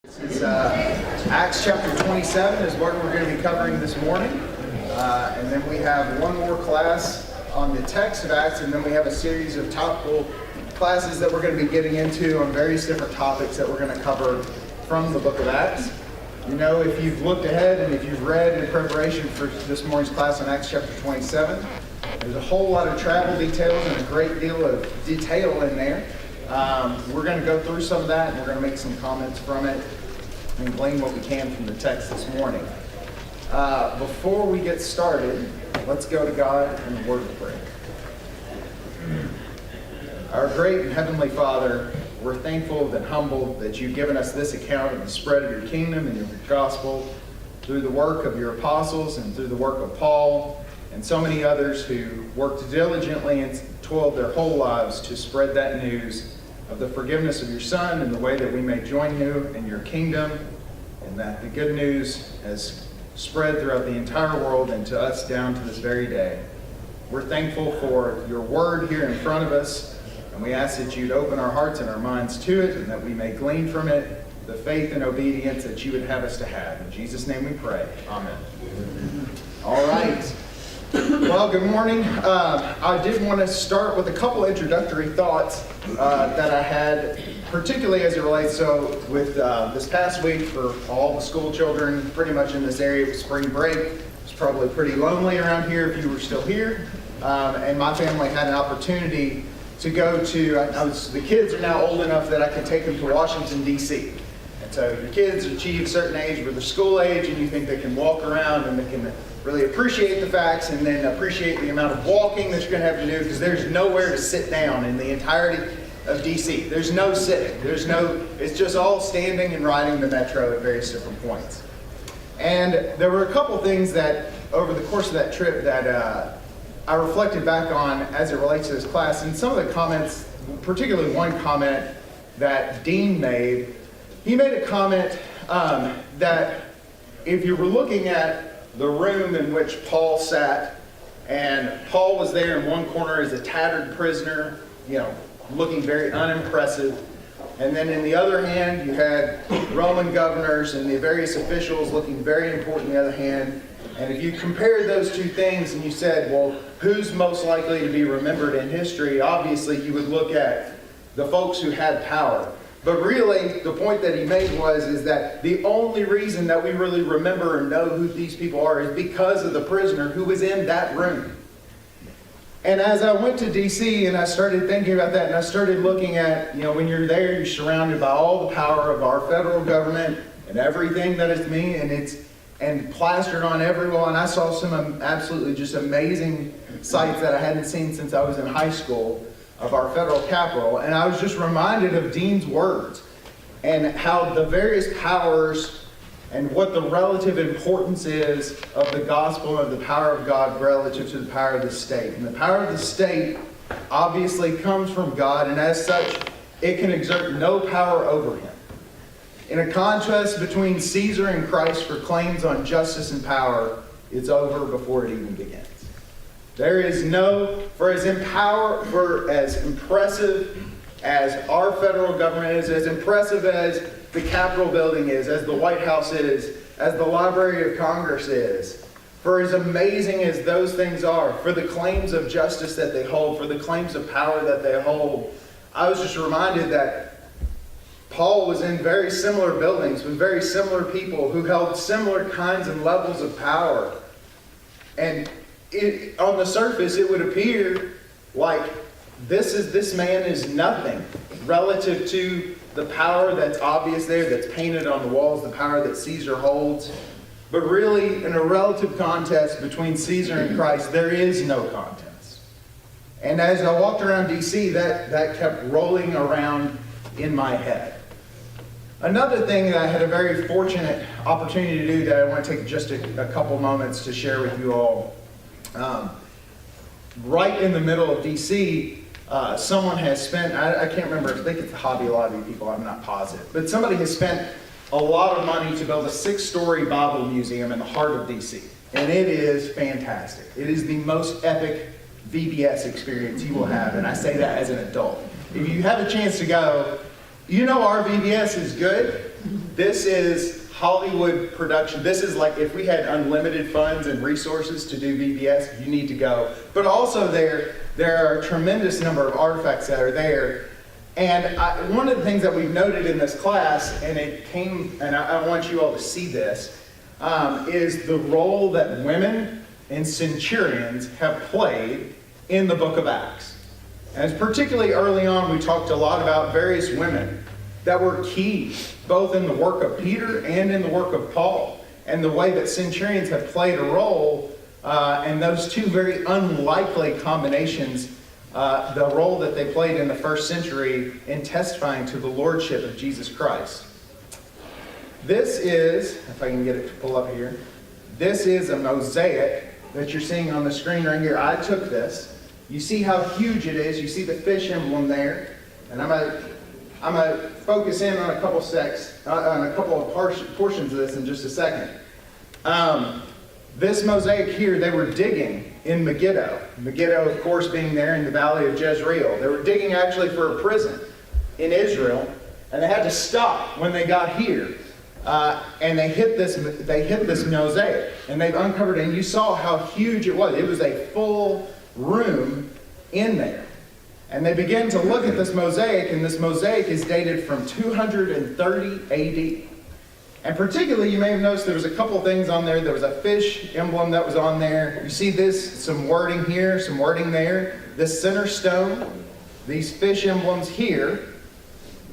This is Acts chapter 27 is what we're going to be covering this morning. And then we have one more class on the text of Acts, and then we have a series of topical classes that we're going to be getting into on various different topics that we're going to cover from the book of Acts. You know, if you've looked ahead and if you've read in preparation for this morning's class on Acts chapter 27, there's a whole lot of travel details and a great deal of detail in there. We're going to go through some of that, and we're going to make some comments from it and glean what we can from the text this morning. Before we get started, let's go to God in the word of prayer. Our great and heavenly Father, we're thankful and humbled that you've given us this account of the spread of your kingdom and your gospel through the work of your apostles and through the work of Paul and so many others who worked diligently and toiled their whole lives to spread that news of the forgiveness of your Son and the way that we may join you in your kingdom, and that the good news has spread throughout the entire world and to us down to this very day. We're thankful for your word here in front of us, and we ask that you'd open our hearts and our minds to it, and that we may glean from it the faith and obedience that you would have us to have. In Jesus' name we pray. Amen. All right. Well, good morning. I did want to start with a couple introductory thoughts that I had, particularly as it relates with this past week for all the school children pretty much in this area with spring break. It's probably pretty lonely around here if you were still here. And my family had an opportunity to go to, the kids are now old enough that I could take them to Washington, D.C. And so your kids achieve a certain age where they're school age and you think they can walk around and they can really appreciate the facts and then appreciate the amount of walking that you're going to have to do, because there's nowhere to sit down in the entirety of DC. There's no sitting. It's just all standing and riding the metro at various different points. And there were a couple things that over the course of that trip that I reflected back on as it relates to this class. And some of the comments, particularly one comment that Dean made, he made a comment that if you were looking at the room in which Paul sat, and Paul was there in one corner as a tattered prisoner, looking very unimpressive. And then in the other hand, you had Roman governors and the various officials looking very important on the other hand. And if you compared those two things and you said, well, who's most likely to be remembered in history? Obviously, you would look at the folks who had power. But really, the point that he made is that the only reason that we really remember and know who these people are is because of the prisoner who was in that room. And as I went to D.C. and I started thinking about that, and I started looking at, when you're there, you're surrounded by all the power of our federal government and everything that it's and plastered on every wall. And I saw some absolutely just amazing sights that I hadn't seen since I was in high school of our federal capitol. And I was just reminded of Dean's words and how the various powers and what the relative importance is of the gospel and the power of God relative to the power of the state. And the power of the state obviously comes from God, and as such, it can exert no power over him. In a contrast between Caesar and Christ for claims on justice and power, it's over before it even begins. There is for as impressive as our federal government is, as impressive as the Capitol building is, as the White House is, as the Library of Congress is, for as amazing as those things are, for the claims of justice that they hold, for the claims of power that they hold, I was just reminded that Paul was in very similar buildings with very similar people who held similar kinds and levels of power. And on the surface, it would appear like this man is nothing relative to the power that's obvious there, that's painted on the walls, the power that Caesar holds. But really, in a relative contest between Caesar and Christ, there is no contest. And as I walked around D.C., that kept rolling around in my head. Another thing that I had a very fortunate opportunity to do that I want to take just a couple moments to share with you all. Right in the middle of D.C., someone has spent, I can't remember, I think it's the Hobby Lobby people, I'm not positive, but somebody has spent a lot of money to build a 6-story Bible museum in the heart of D.C. And it is fantastic. It is the most epic VBS experience you will have, and I say that as an adult. If you have a chance to go, You know our VBS is good. This is Hollywood production. This is like if we had unlimited funds and resources to do VBS, you need to go. But also there are a tremendous number of artifacts that are there. And one of the things that we've noted in this class, and I want you all to see this, is the role that women and centurions have played in the book of Acts. And particularly early on, we talked a lot about various women that were key, both in the work of Peter and in the work of Paul, and the way that centurions have played a role, and those two very unlikely combinations, the role that they played in the first century in testifying to the lordship of Jesus Christ. This is, if I can get it to pull up here, this is a mosaic that you're seeing on the screen right here. I took this. You see how huge it is. You see the fish emblem there. And I'm gonna focus in on a couple of portions of this in just a second. This mosaic here, they were digging in Megiddo. Megiddo, of course, being there in the valley of Jezreel. They were digging actually for a prison in Israel, and they had to stop when they got here. And they hit this mosaic, and they've uncovered it, and you saw how huge it was. It was a full room in there. And they began to look at this mosaic, and this mosaic is dated from 230 AD. And particularly, you may have noticed there was a couple things on there. There was a fish emblem that was on there. You see this, some wording here, some wording there. This center stone, these fish emblems here.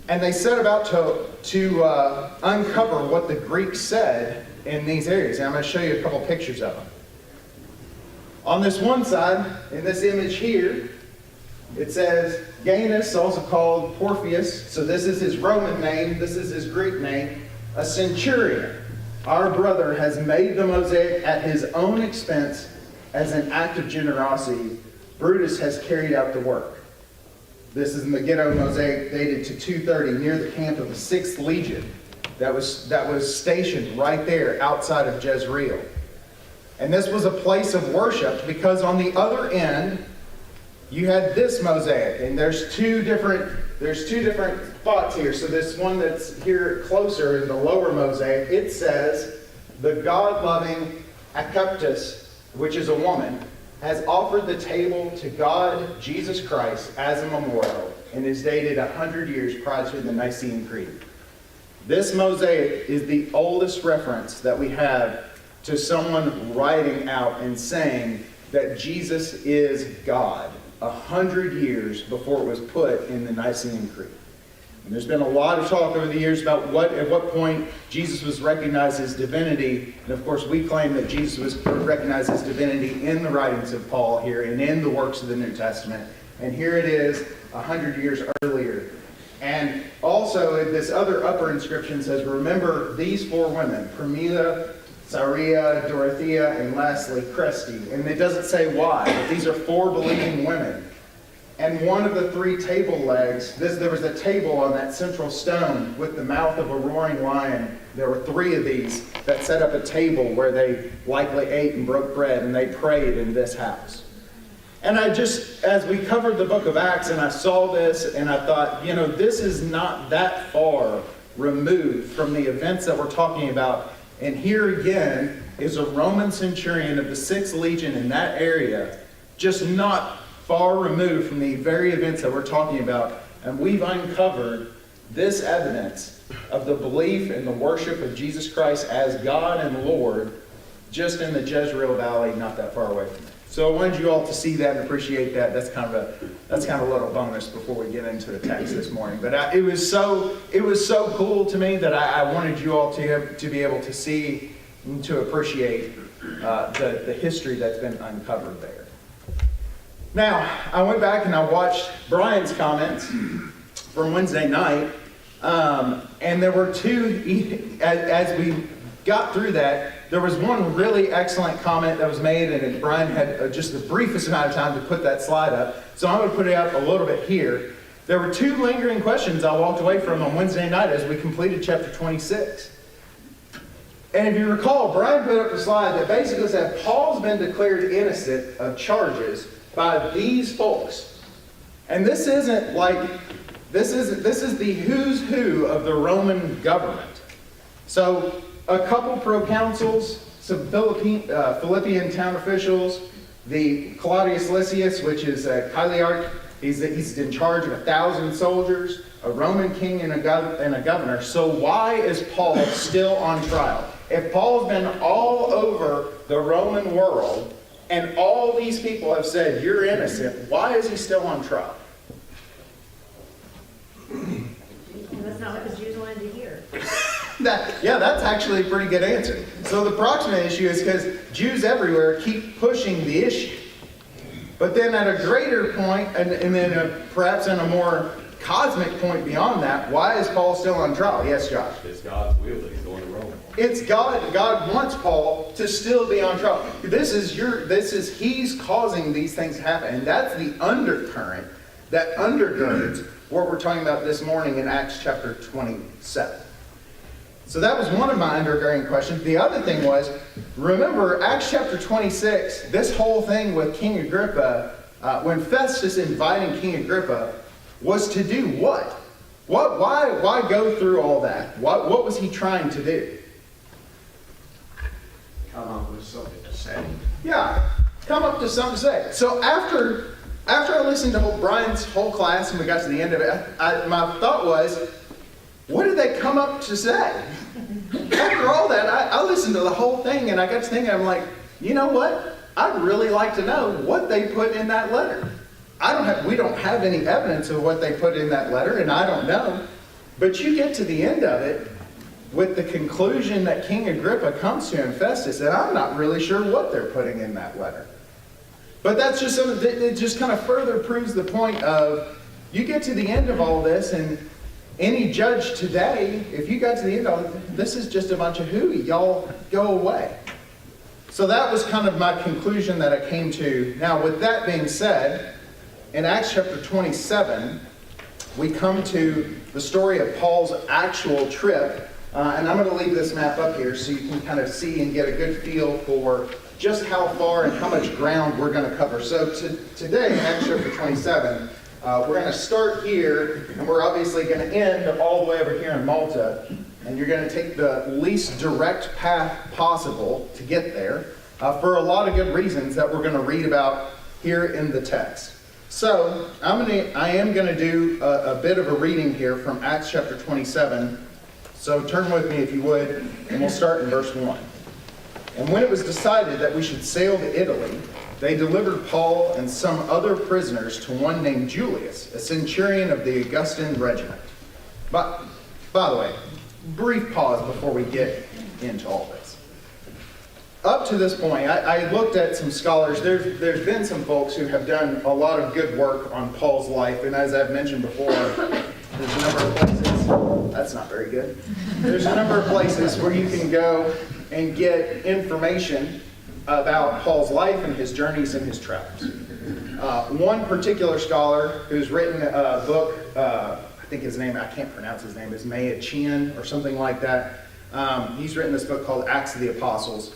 And they set about to uncover what the Greeks said in these areas. And I'm going to show you a couple pictures of them. On this one side, in this image here, it says Gaius, also called Porphyus. So this is his Roman name. This is his Greek name. A centurion. Our brother has made the mosaic at his own expense as an act of generosity. Brutus has carried out the work. This is Megiddo mosaic dated to 230 near the camp of the 6th Legion that was stationed right there outside of Jezreel. And this was a place of worship because on the other end you had this mosaic, and there's two different spots here. So this one that's here closer in the lower mosaic, it says the God-loving Acuptus, which is a woman, has offered the table to God Jesus Christ as a memorial and is dated 100 years prior to the Nicene Creed. This mosaic is the oldest reference that we have to someone writing out and saying that Jesus is God 100 years before it was put in the Nicene Creed. And there's been a lot of talk over the years about at what point Jesus was recognized as divinity. And of course, we claim that Jesus was recognized as divinity in the writings of Paul here and in the works of the New Testament. And here it is 100 years earlier. And also, this other upper inscription says, remember these four women, Pramila, Saria, Dorothea, and lastly, Cresty. And it doesn't say why, but these are four believing women. And one of the three table legs, there was a table on that central stone with the mouth of a roaring lion. There were three of these that set up a table where they likely ate and broke bread, and they prayed in this house. And as we covered the book of Acts, and I saw this, and I thought, this is not that far removed from the events that we're talking about. And here again is a Roman centurion of the 6th Legion in that area, just not far removed from the very events that we're talking about. And we've uncovered this evidence of the belief and the worship of Jesus Christ as God and Lord just in the Jezreel Valley, not that far away from it. So I wanted you all to see that and appreciate that. That's kind of a little bonus before we get into the text this morning. But it was so cool to me that I wanted you all to be able to see and to appreciate the history that's been uncovered there. Now, I went back and I watched Brian's comments from Wednesday night, and there were two, as we got through that, there was one really excellent comment that was made, and Brian had just the briefest amount of time to put that slide up, so I'm going to put it up a little bit here. There were two lingering questions I walked away from on Wednesday night as we completed chapter 26. And if you recall, Brian put up the slide that basically said Paul's been declared innocent of charges by these folks. And this isn't like This is the who's who of the Roman government. So a couple proconsuls, some Philippian town officials, the Claudius Lysias, which is Chiliarch, he's in charge of 1,000 soldiers, a Roman king and a governor. So why is Paul still on trial? If Paul's been all over the Roman world and all these people have said you're innocent, why is he still on trial? That's not what the Jews wanted to hear. That's actually a pretty good answer. So the proximate issue is because Jews everywhere keep pushing the issue. But then at a greater point, and then perhaps in a more cosmic point beyond that, why is Paul still on trial? Yes, Josh? It's God's will that he's going to Rome. It's God. God wants Paul to still be on trial. He's causing these things to happen. And that's the undercurrent that undergirds what we're talking about this morning in Acts chapter 27. So that was one of my undergirding questions. The other thing was, remember Acts chapter 26, this whole thing with King Agrippa, when Festus inviting King Agrippa, was to do what? Why go through all that? What was he trying to do? Come up with something to say. Yeah, come up to something to say. So after I listened to Brian's whole class and we got to the end of it, my thought was, what did they come up to say? After all that, I listened to the whole thing and I got to thinking, I'm like, you know what? I'd really like to know what they put in that letter. We don't have any evidence of what they put in that letter, and I don't know. But you get to the end of it with the conclusion that King Agrippa comes to in Festus, and I'm not really sure what they're putting in that letter. But that's just something that it just kind of further proves the point of, you get to the end of all this, and any judge today, if you got to the end of it, this is just a bunch of hooey. Y'all go away. So that was kind of my conclusion that I came to. Now, with that being said, in Acts chapter 27, we come to the story of Paul's actual trip. And I'm going to leave this map up here so you can kind of see and get a good feel for just how far and how much ground we're going to cover. So today, in Acts chapter 27, we're going to start here, and we're obviously going to end all the way over here in Malta. And you're going to take the least direct path possible to get there for a lot of good reasons that we're going to read about here in the text. So I am going to do a bit of a reading here from Acts chapter 27. So turn with me if you would, and we'll start in verse 1. And when it was decided that we should sail to Italy, they delivered Paul and some other prisoners to one named Julius, a centurion of the Augustan regiment. But, by the way, brief pause before we get into all this. Up to this point, I looked at some scholars. There's been some folks who have done a lot of good work on Paul's life, and as I've mentioned before, there's a number of places, that's not very good. There's a number of places where you can go and get information about Paul's life and his journeys and his travels. One particular scholar who's written a book, I think his name, I can't pronounce his name, is Mayachian or something like that. He's written this book called Acts of the Apostles.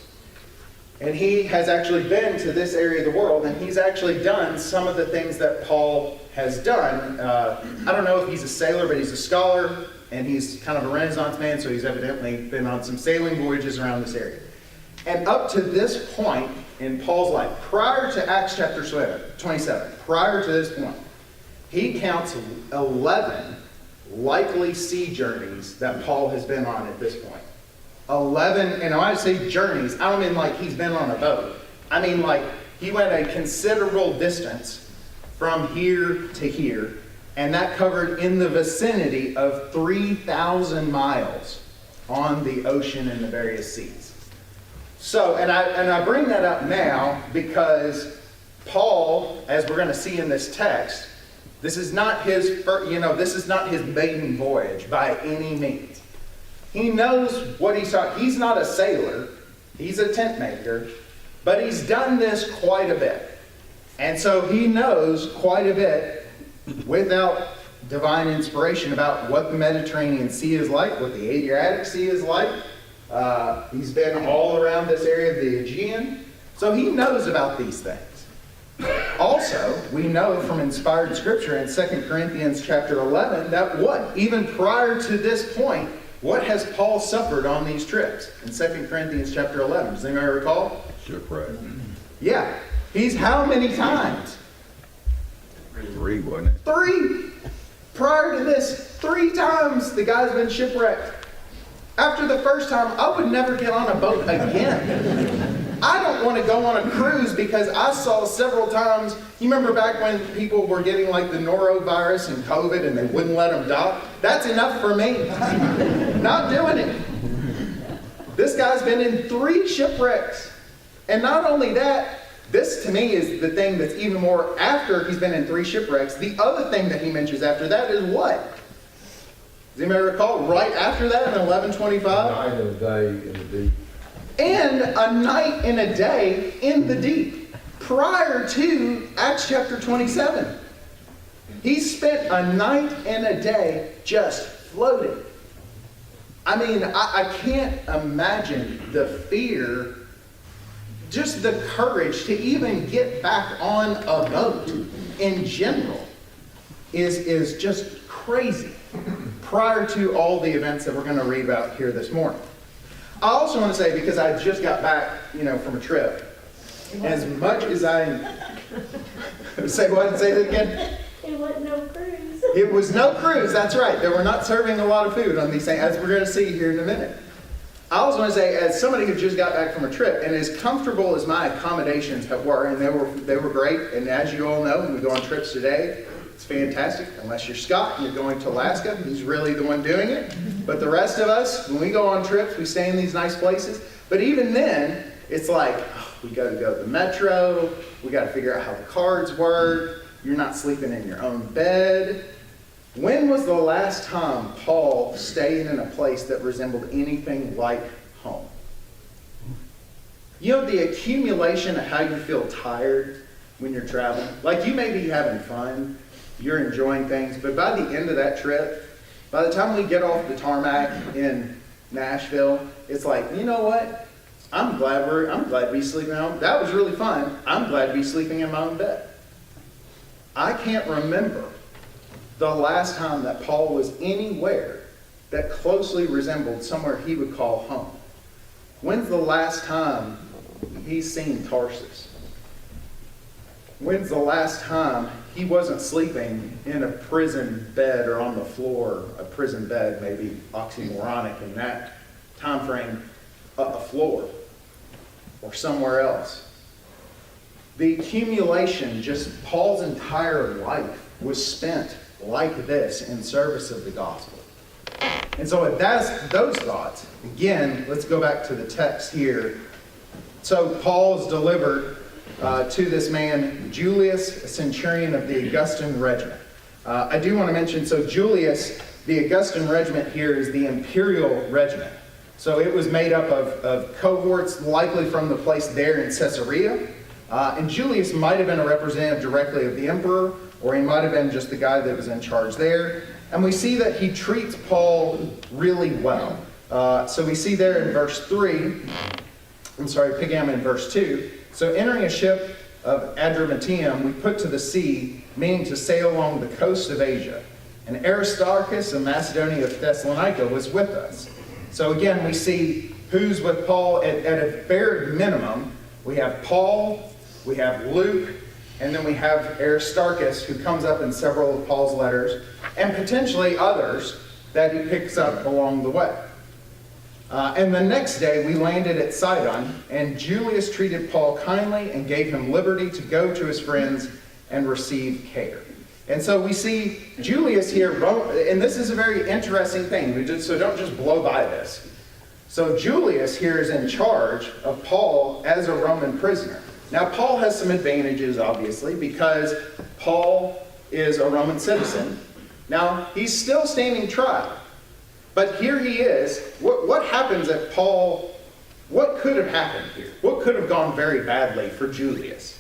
And he has actually been to this area of the world, and he's actually done some of the things that Paul has done. I don't know if he's a sailor, but he's a scholar, and he's kind of a Renaissance man, so he's evidently been on some sailing voyages around this area. And up to this point in Paul's life, prior to Acts chapter 27, prior to this point, he counts 11 likely sea journeys that Paul has been on at this point. 11, and when I say journeys, I don't mean like he's been on a boat. I mean like he went a considerable distance from here to here, and that covered in the vicinity of 3,000 miles on the ocean and the various seas. So, and I bring that up now because Paul, as we're going to see in this text, this is not his maiden voyage by any means. He knows what he's talking. He's not a sailor. He's a tent maker. But he's done this quite a bit. And so he knows quite a bit without divine inspiration about what the Mediterranean Sea is like, what the Adriatic Sea is like. He's been all around this area of the Aegean. So he knows about these things. Also, we know from inspired scripture in 2 Corinthians chapter 11 that what? Even prior to this point, what has Paul suffered on these trips? In 2 Corinthians chapter 11, does anybody recall? Shipwreck. Yeah. He's how many times? 3, wasn't it? 3. Prior to this, 3 times the guy's been shipwrecked. After the first time, I would never get on a boat again. I don't want to go on a cruise because I saw several times, you remember back when people were getting like the norovirus and COVID and they wouldn't let them dock? That's enough for me. Not doing it. This guy's been in 3 shipwrecks. And not only that, this to me is the thing that's even more after he's been in 3 shipwrecks. The other thing that he mentions after that is what? Does anybody recall? Right after that in 11:25? Night and a day in the deep. And a night and a day in the deep. Prior to Acts chapter 27. He spent a night and a day just floating. I mean, I can't imagine the fear, just the courage to even get back on a boat in general is just crazy prior to all the events that we're going to read about here this morning. I also want to say, because I just got back, from a trip, as much as I... Say what? Say it again? It wasn't no cruise. It was no cruise, that's right. They were not serving a lot of food on these things, as we're going to see here in a minute. I also want to say, as somebody who just got back from a trip, and as comfortable as my accommodations were, and they were great, and as you all know, when we go on trips today, it's fantastic, unless you're Scott and you're going to Alaska. He's really the one doing it. But the rest of us, when we go on trips, we stay in these nice places. But even then, it's like, we got to go to the metro. We got to figure out how the cards work. You're not sleeping in your own bed. When was the last time Paul stayed in a place that resembled anything like home? The accumulation of how you feel tired when you're traveling. Like, you may be having fun. You're enjoying things, but by the end of that trip, by the time we get off the tarmac in Nashville, it's like, you know what? I'm glad to be sleeping at home. That was really fun. I'm glad to be sleeping in my own bed. I can't remember the last time that Paul was anywhere that closely resembled somewhere he would call home. When's the last time he's seen Tarsus? When's the last time he wasn't sleeping in a prison bed or on the floor? A prison bed, maybe oxymoronic in that time frame, a floor or somewhere else. The accumulation, just Paul's entire life was spent like this in service of the gospel. And so if that's those thoughts, again, let's go back to the text here. So Paul is delivered to this man, Julius, a centurion of the Augustan regiment. I do want to mention, so Julius, the Augustan regiment here is the imperial regiment. So it was made up of cohorts, likely from the place there in Caesarea. And Julius might have been a representative directly of the emperor, or he might have been just the guy that was in charge there. And we see that he treats Paul really well. So we see there in verse 3, picking up in verse 2. So entering a ship of Adramyttium, we put to the sea, meaning to sail along the coast of Asia. And Aristarchus, a Macedonian of Thessalonica, was with us. So again, we see who's with Paul at a bare minimum. We have Paul, we have Luke, and then we have Aristarchus, who comes up in several of Paul's letters, and potentially others that he picks up along the way. And the next day we landed at Sidon, and Julius treated Paul kindly and gave him liberty to go to his friends and receive care. And so we see Julius here, and this is a very interesting thing, so don't just blow by this. So Julius here is in charge of Paul as a Roman prisoner. Now Paul has some advantages, obviously, because Paul is a Roman citizen. Now he's still standing trial. But here he is. What happens if Paul, what could have happened here? What could have gone very badly for Julius?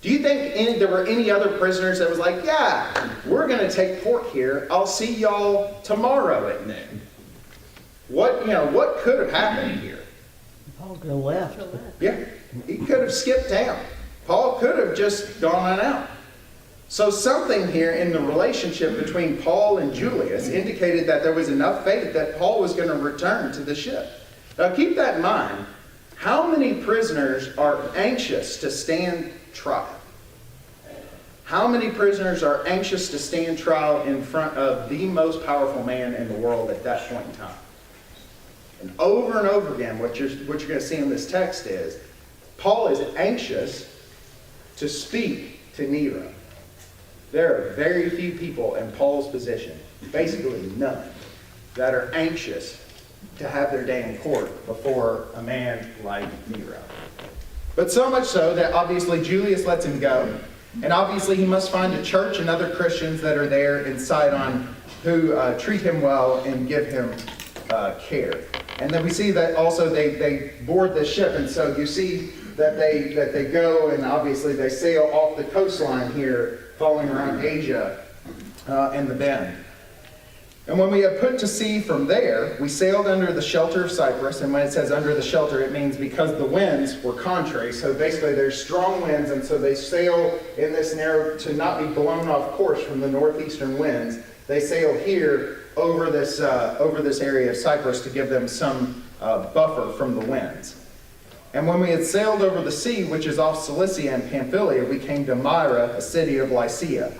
Do you think there were any other prisoners that was like, yeah, we're going to take port here. I'll see y'all tomorrow at noon. What could have happened here? Paul could have left. Yeah, he could have skipped town. Paul could have just gone on out. So something here in the relationship between Paul and Julius indicated that there was enough faith that Paul was going to return to the ship. Now keep that in mind. How many prisoners are anxious to stand trial? How many prisoners are anxious to stand trial in front of the most powerful man in the world at that point in time? And over again, what you're going to see in this text is Paul is anxious to speak to Nero. There are very few people in Paul's position, basically none, that are anxious to have their day in court before a man like Nero. But so much so that obviously Julius lets him go. And obviously he must find a church and other Christians that are there in Sidon who treat him well and give him care. And then we see that also they board the ship. And so you see that they go and obviously they sail off the coastline here, following around Asia and the Bend. And when we had put to sea from there, we sailed under the shelter of Cyprus. And when it says under the shelter, it means because the winds were contrary. So basically there's strong winds, and so they sail in this narrow to not be blown off course from the northeastern winds. They sail here over this area of Cyprus to give them some buffer from the winds. And when we had sailed over the sea, which is off Cilicia and Pamphylia, we came to Myra, a city of Lycia.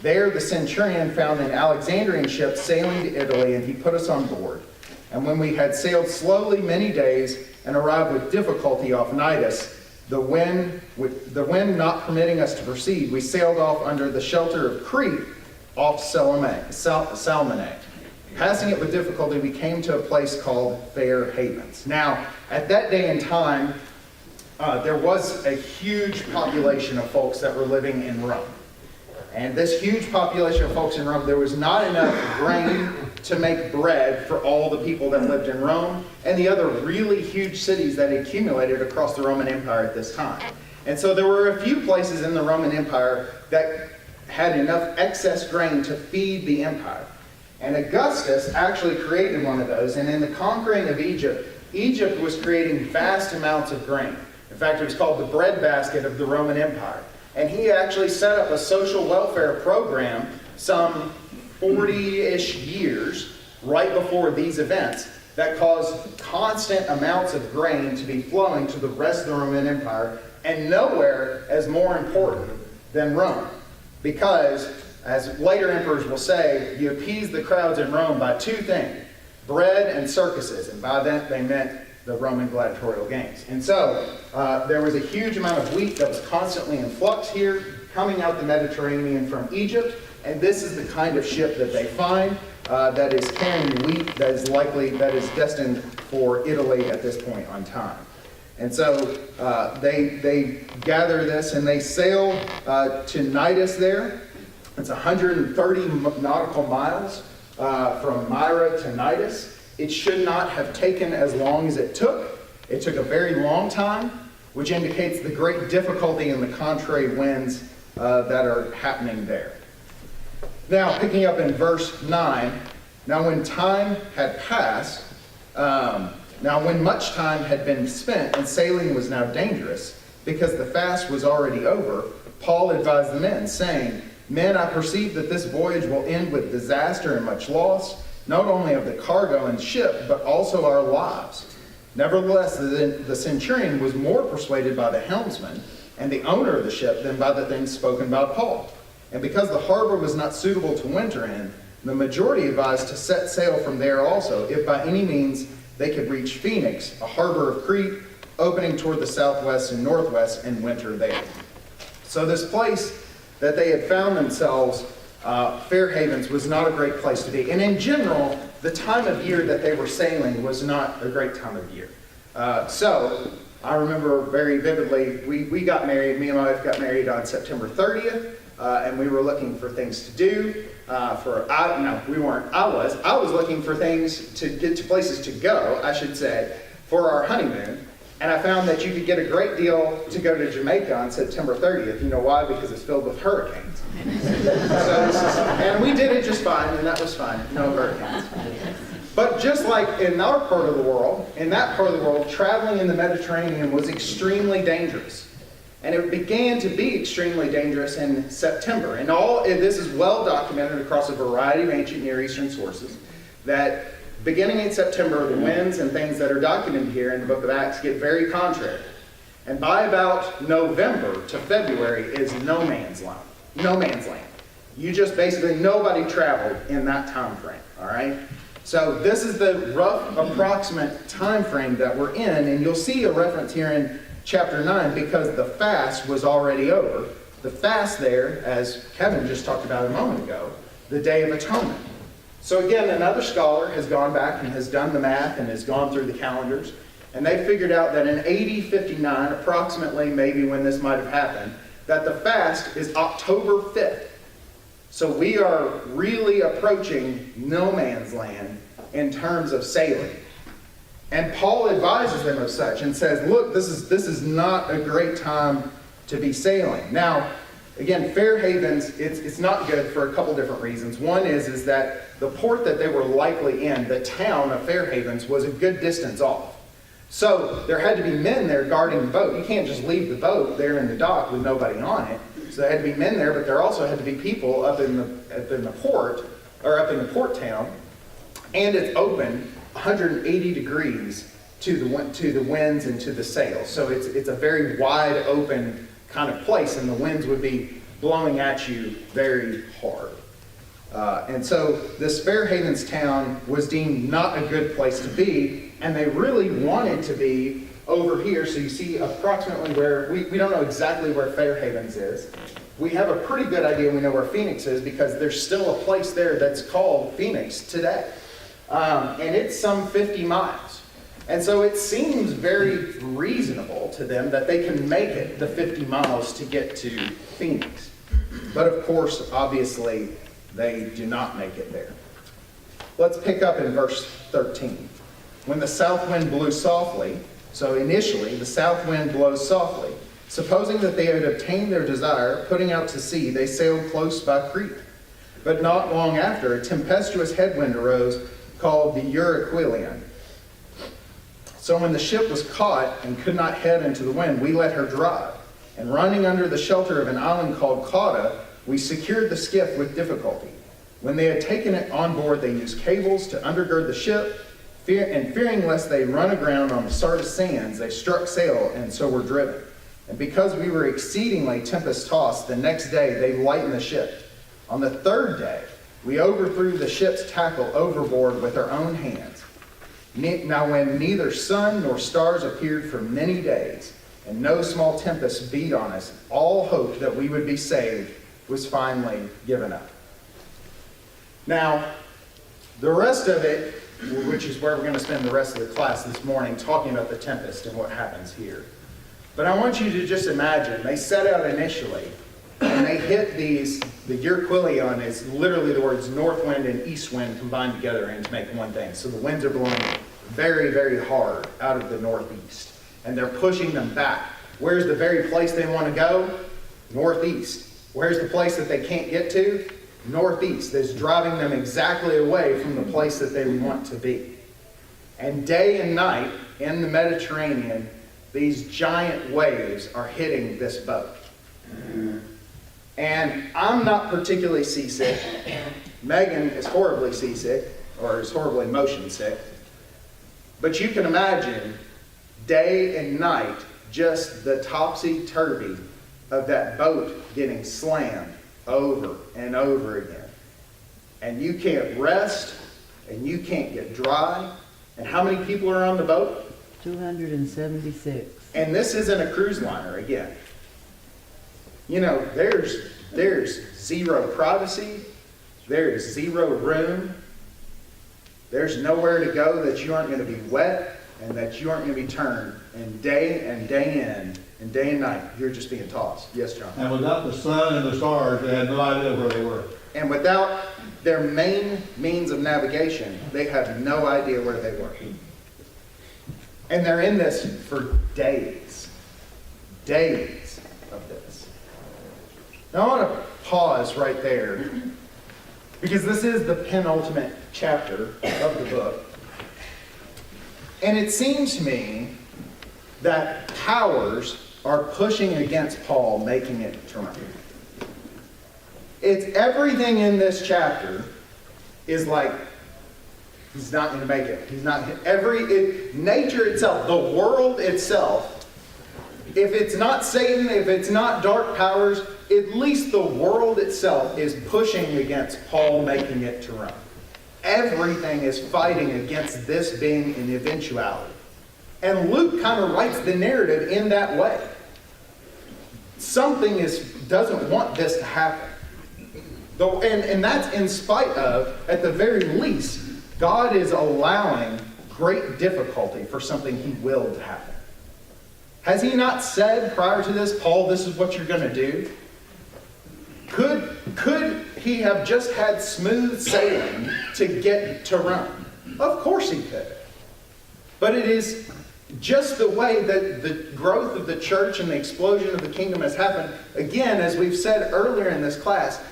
There the centurion found an Alexandrian ship sailing to Italy, and he put us on board. And when we had sailed slowly many days and arrived with difficulty off Cnidus, the wind not permitting us to proceed, we sailed off under the shelter of Crete off Salmone. Passing it with difficulty, we came to a place called Fair Havens. Now, at that day and time, there was a huge population of folks that were living in Rome. And this huge population of folks in Rome, there was not enough grain to make bread for all the people that lived in Rome and the other really huge cities that accumulated across the Roman Empire at this time. And so there were a few places in the Roman Empire that had enough excess grain to feed the empire. And Augustus actually created one of those. And in the conquering of Egypt, Egypt was creating vast amounts of grain. In fact, it was called the breadbasket of the Roman Empire. And he actually set up a social welfare program some 40-ish years right before these events that caused constant amounts of grain to be flowing to the rest of the Roman Empire, and nowhere as more important than Rome. Because, as later emperors will say, you appease the crowds in Rome by two things: bread and circuses. And by that they meant the Roman gladiatorial games. And so there was a huge amount of wheat that was constantly in flux here, coming out the Mediterranean from Egypt. And this is the kind of ship that they find that is carrying wheat that is destined for Italy at this point on time. And so they gather this and they sail to Cnidus there. It's 130 nautical miles from Myra to Cnidus. It should not have taken as long as it took. It took a very long time, which indicates the great difficulty in the contrary winds that are happening there. Now, picking up in verse 9, now when time had passed, when much time had been spent and sailing was now dangerous, because the fast was already over, Paul advised the men, saying, "Men, I perceive that this voyage will end with disaster and much loss, not only of the cargo and ship, but also our lives." Nevertheless, the centurion was more persuaded by the helmsman and the owner of the ship than by the things spoken by Paul. And because the harbor was not suitable to winter in, the majority advised to set sail from there also, if by any means they could reach Phoenix, a harbor of Crete, opening toward the southwest and northwest, and winter there. So this place that they had found themselves, Fair Havens, was not a great place to be. And in general, the time of year that they were sailing was not a great time of year. So I remember very vividly, we got married, me and my wife got married on September 30th, and we were looking for things to do. I was looking for things to get to places to go, I should say, for our honeymoon. And I found that you could get a great deal to go to Jamaica on September 30th. You know why? Because it's filled with hurricanes. And we did it just fine, and that was fine. No hurricanes. But just like in our part of the world, in that part of the world, traveling in the Mediterranean was extremely dangerous. And it began to be extremely dangerous in September. And this is well documented across a variety of ancient Near Eastern sources, that beginning in September, the winds and things that are documented here in the book of Acts get very contrary. And by about November to February is no man's land. No man's land. You just basically, nobody traveled in that time frame, all right? So this is the rough approximate time frame that we're in, and you'll see a reference here in chapter 9 because the fast was already over. The fast there, as Kevin just talked about a moment ago, the Day of Atonement. So again, another scholar has gone back and has done the math and has gone through the calendars, and they figured out that in AD 59, approximately maybe when this might have happened, that the fast is October 5th. So we are really approaching no man's land in terms of sailing. And Paul advises them of such and says, look, this is not a great time to be sailing. Now, again, Fair Havens, it's not good for a couple different reasons. One is that the port that they were likely in, the town of Fair Havens, was a good distance off. So there had to be men there guarding the boat. You can't just leave the boat there in the dock with nobody on it. So there had to be men there, but there also had to be people up in the port, or up in the port town. And it's open 180 degrees to the winds and to the sails. So it's a very wide open kind of place, and the winds would be blowing at you very hard. And so this Fair Havens town was deemed not a good place to be, and they really wanted to be over here. So you see approximately where, we don't know exactly where Fair Havens is. We have a pretty good idea we know where Phoenix is because there's still a place there that's called Phoenix today. And it's some 50 miles. And so it seems very reasonable to them that they can make it the 50 miles to get to Phoenix. But of course, obviously, they do not make it there. Let's pick up in verse 13. When the south wind blew softly, so initially the south wind blows softly. Supposing that they had obtained their desire, putting out to sea, they sailed close by Crete. But not long after, a tempestuous headwind arose called the Euryquilion. So when the ship was caught and could not head into the wind, we let her drive. And running under the shelter of an island called Cauda, we secured the skiff with difficulty. When they had taken it on board, they used cables to undergird the ship, and fearing lest they run aground on the Sardis sands, they struck sail and so were driven. And because we were exceedingly tempest-tossed, the next day they lightened the ship. On the third day, we overthrew the ship's tackle overboard with our own hands. Now when neither sun nor stars appeared for many days, and no small tempest beat on us, all hope that we would be saved was finally given up. Now, the rest of it, which is where we're going to spend the rest of the class this morning, talking about the tempest and what happens here. But I want you to just imagine, they set out initially, and they hit these, the Euryquilion is literally the words north wind and east wind combined together and to make one thing. So the winds are blowing very, very hard out of the northeast, and they're pushing them back. Where's the very place they want to go? Northeast. Where's the place that they can't get to? Northeast. That's driving them exactly away from the place that they want to be. And day and night in the Mediterranean, these giant waves are hitting this boat. And I'm not particularly seasick. Megan is horribly seasick, or is horribly motion sick. But you can imagine day and night just the topsy-turvy of that boat getting slammed over and over again. And you can't rest, and you can't get dry. And how many people are on the boat? 276. And this isn't a cruise liner again. You know, there's zero privacy. There's zero room. There's nowhere to go that you aren't going to be wet and that you aren't going to be turned. And day in and day and night, you're just being tossed. Yes, John? And without the sun and the stars, they had no idea where they were. And without their main means of navigation, they have no idea where they were. And they're in this for days. Days of this. Now I want to pause right there because this is the penultimate chapter of the book. And it seems to me that powers are pushing against Paul making it to Rome. It's everything in this chapter is like, he's not going to make it. He's not, nature itself, the world itself, if it's not Satan, if it's not dark powers, at least the world itself is pushing against Paul making it to Rome. Everything is fighting against this being an eventuality. And Luke kind of writes the narrative in that way. Something doesn't want this to happen. And that's in spite of, at the very least, God is allowing great difficulty for something he willed to happen. Has he not said prior to this, Paul, this is what you're going to do? Could he have just had smooth sailing to get to Rome? Of course he could. But it is just the way that the growth of the church and the explosion of the kingdom has happened. Again, as we've said earlier in this class,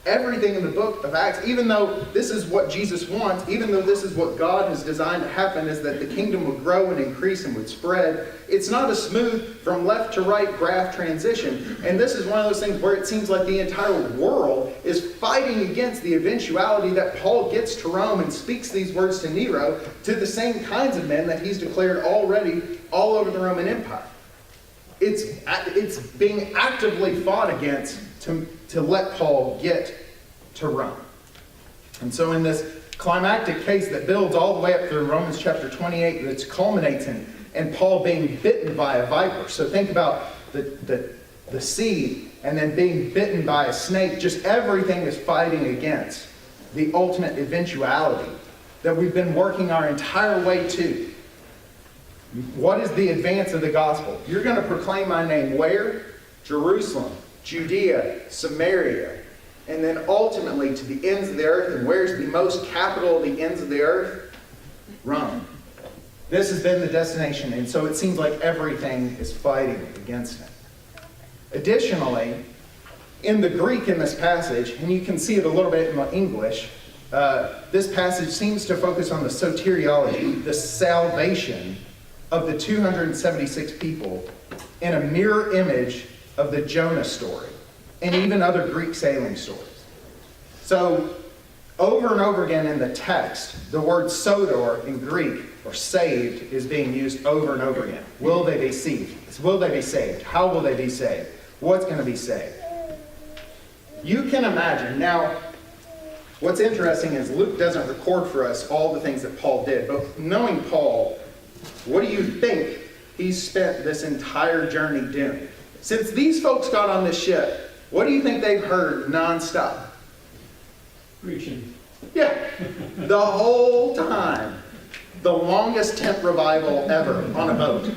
everything in the book of Acts, even though this is what Jesus wants, even though this is what God has designed to happen, is that the kingdom would grow and increase and would spread. It's not a smooth from left to right graph transition. And this is one of those things where it seems like the entire world is fighting against the eventuality that Paul gets to Rome and speaks these words to Nero, to the same kinds of men that he's declared already all over the Roman Empire. It's being actively fought against to let Paul get to Rome. And so in this climactic case that builds all the way up through Romans chapter 28, that culminates in Paul being bitten by a viper. So think about the seed and then being bitten by a snake. Just everything is fighting against the ultimate eventuality that we've been working our entire way to. What is the advance of the gospel? You're going to proclaim my name where? Jerusalem, Judea, Samaria, and then ultimately to the ends of the earth. And where's the most capital of the ends of the earth? Rome. This has been the destination, and so it seems like everything is fighting against it. Additionally, in the Greek in this passage, and you can see it a little bit in the English, this passage seems to focus on the soteriology, the salvation of the 276 people in a mirror image of the Jonah story and even other Greek sailing stories. So over and over again in the text, the word soter in Greek, or saved, is being used over and over again. Will they be saved? Will they be saved? How will they be saved? What's going to be saved? You can imagine. Now, what's interesting is Luke doesn't record for us all the things that Paul did, but knowing Paul, what do you think he spent this entire journey doing? Since these folks got on this ship, what do you think they've heard nonstop? Preaching. Yeah, the whole time. The longest tent revival ever on a boat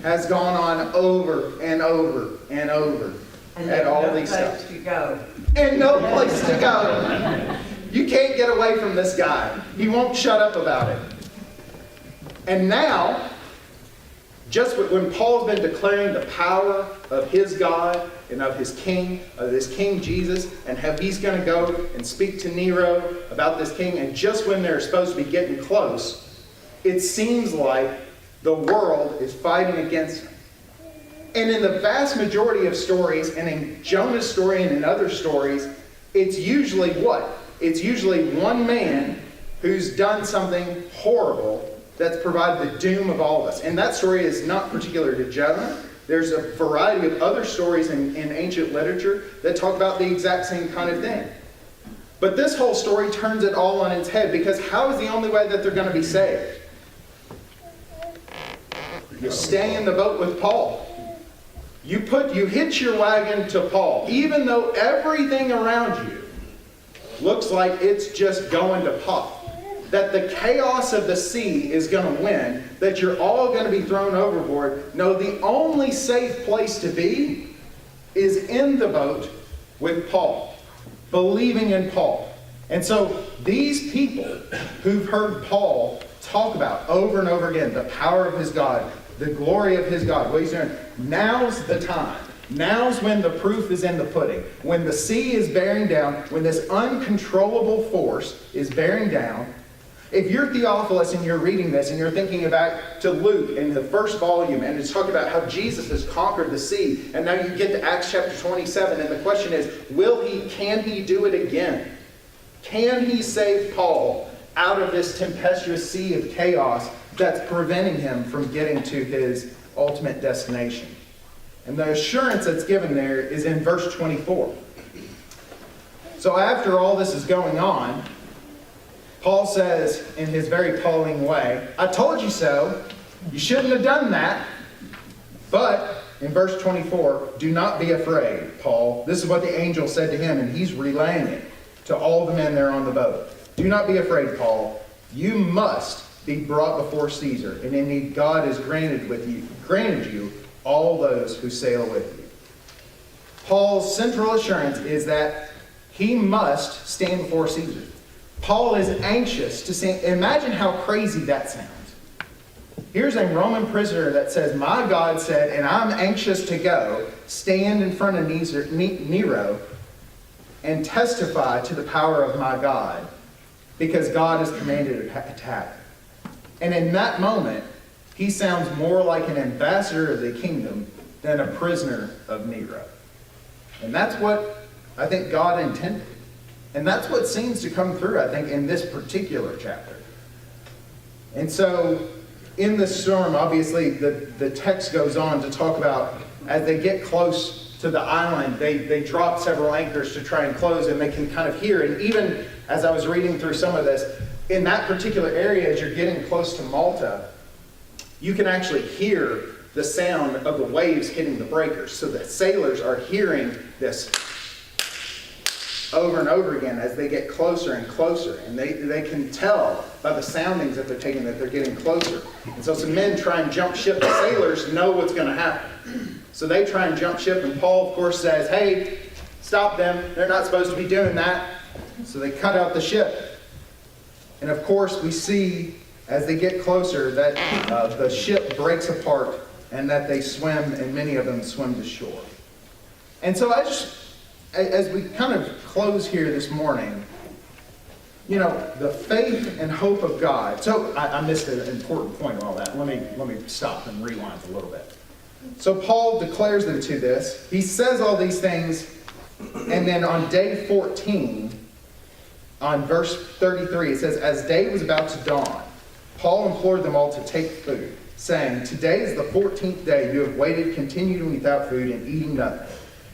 has gone on over and over and over at all these stops. To go. And no place to go. You can't get away from this guy. He won't shut up about it. And now, just when Paul's been declaring the power of his God and of his king Jesus, and how he's going to go and speak to Nero about this king, and just when they're supposed to be getting close, it seems like the world is fighting against him. And in the vast majority of stories, and in Jonah's story and in other stories, it's usually what? It's usually one man who's done something horrible that's provided the doom of all of us. And that story is not particular to Jonah. There's a variety of other stories in ancient literature that talk about the exact same kind of thing. But this whole story turns it all on its head, because how is the only way that they're going to be saved? You stay in the boat with Paul. You hitch your wagon to Paul, even though everything around you looks like it's just going to pop. That the chaos of the sea is going to win, that you're all going to be thrown overboard. No, the only safe place to be is in the boat with Paul, believing in Paul. And so these people who've heard Paul talk about over and over again the power of his God, the glory of his God, what he's doing, now's the time. Now's when the proof is in the pudding. When the sea is bearing down, when this uncontrollable force is bearing down, If you're Theophilus and you're reading this and you're thinking back to Luke in the first volume and it's talking about how Jesus has conquered the sea, and now you get to Acts chapter 27 and the question is, can he do it again? Can he save Paul out of this tempestuous sea of chaos that's preventing him from getting to his ultimate destination? And the assurance that's given there is in verse 24. So after all this is going on, Paul says in his very Pauline way, I told you so. You shouldn't have done that. But in verse 24, do not be afraid, Paul. This is what the angel said to him, and he's relaying it to all the men there on the boat. Do not be afraid, Paul. You must be brought before Caesar, and indeed God has granted you all those who sail with you. Paul's central assurance is that he must stand before Caesar. Paul is anxious to see. Imagine how crazy that sounds. Here's a Roman prisoner that says, my God said, and I'm anxious to go, stand in front of Nero and testify to the power of my God, because God has commanded an attack. And in that moment, he sounds more like an ambassador of the kingdom than a prisoner of Nero. And that's what I think God intended. And that's what seems to come through, I think, in this particular chapter. And so, in the storm, obviously, the text goes on to talk about, as they get close to the island, they drop several anchors to try and close, and they can kind of hear. And even as I was reading through some of this, in that particular area, as you're getting close to Malta, you can actually hear the sound of the waves hitting the breakers. So the sailors are hearing this over and over again as they get closer and closer. And they can tell by the soundings that they're taking that they're getting closer. And so some men try and jump ship. The sailors know what's going to happen. So they try and jump ship. And Paul, of course, says, hey, stop them. They're not supposed to be doing that. So they cut out the ship. And of course, we see as they get closer that the ship breaks apart and that they swim, and many of them swim to shore. And so as we kind of close here this morning, you know, the faith and hope of God. So I missed an important point of all that. Let me stop and rewind a little bit. So Paul declares them to this. He says all these things, and then on day 14, on verse 33, it says, as day was about to dawn, Paul implored them all to take food, saying, today is the 14th day you have waited continuing without food and eating nothing.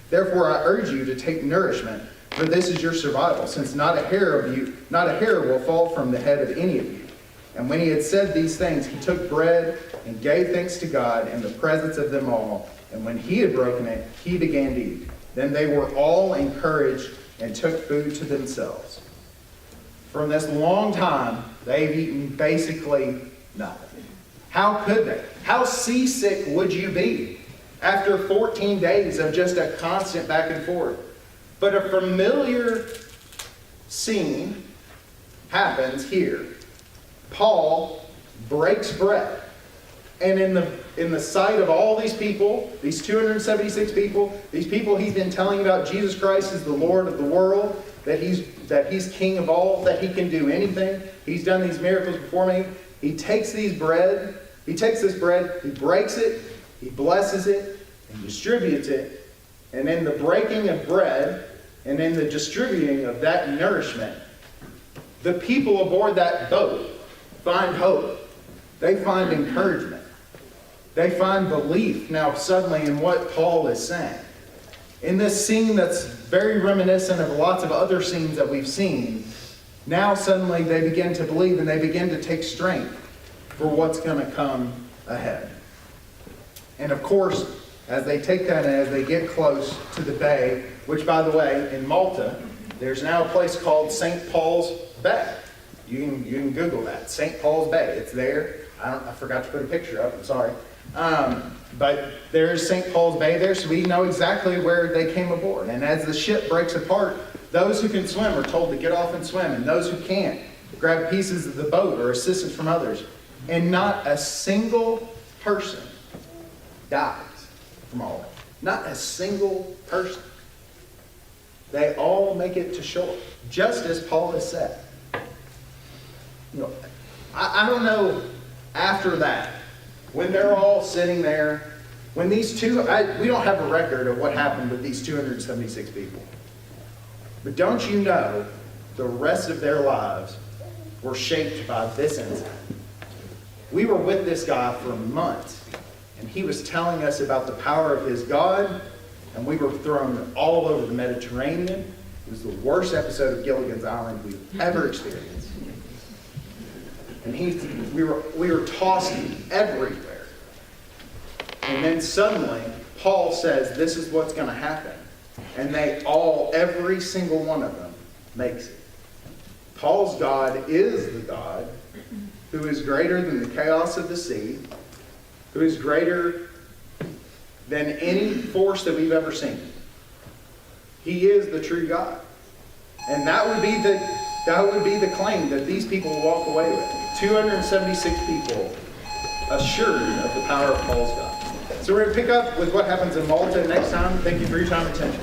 Therefore I urge you to take nourishment, for this is your survival, since not a hair will fall from the head of any of you. And when he had said these things, he took bread and gave thanks to God in the presence of them all. And when he had broken it, he began to eat. Then they were all encouraged and took food to themselves. From this long time, they've eaten basically nothing. How could they? How seasick would you be after 14 days of just a constant back and forth? But a familiar scene happens here. Paul breaks bread. And in the sight of all these people, these 276 people, these people he's been telling about Jesus Christ as the Lord of the world, that he's king of all, that he can do anything. He's done these miracles before me. He takes this bread, he breaks it, he blesses it, and distributes it. And in the breaking of bread, and in the distributing of that nourishment, the people aboard that boat find hope. They find encouragement. They find belief now suddenly in what Paul is saying. In this scene that's very reminiscent of lots of other scenes that we've seen, now suddenly they begin to believe and they begin to take strength for what's going to come ahead. And of course, as they take that and as they get close to the bay, which by the way, in Malta, there's now a place called St. Paul's Bay. You can Google that, St. Paul's Bay. It's there. I forgot to put a picture up, I'm sorry. But there's St. Paul's Bay there, so we know exactly where they came aboard. And as the ship breaks apart, those who can swim are told to get off and swim, and those who can't grab pieces of the boat or assistance from others. And not a single person dies from all of it. Not a single person. They all make it to shore, just as Paul has said. You know, I don't know after that, when they're all sitting there, when these we don't have a record of what happened with these 276 people. But don't you know the rest of their lives were shaped by this incident? We were with this guy for months, and he was telling us about the power of his God, and we were thrown all over the Mediterranean. It was the worst episode of Gilligan's Island we've ever experienced. And we were tossed everywhere. And then suddenly, Paul says, this is what's going to happen. And every single one of them makes it. Paul's God is the God who is greater than the chaos of the sea, who is greater than any force that we've ever seen. He is the true God. And that would be the claim that these people will walk away with. 276 people assured of the power of Paul's God. So we're going to pick up with what happens in Malta next time. Thank you for your time and attention.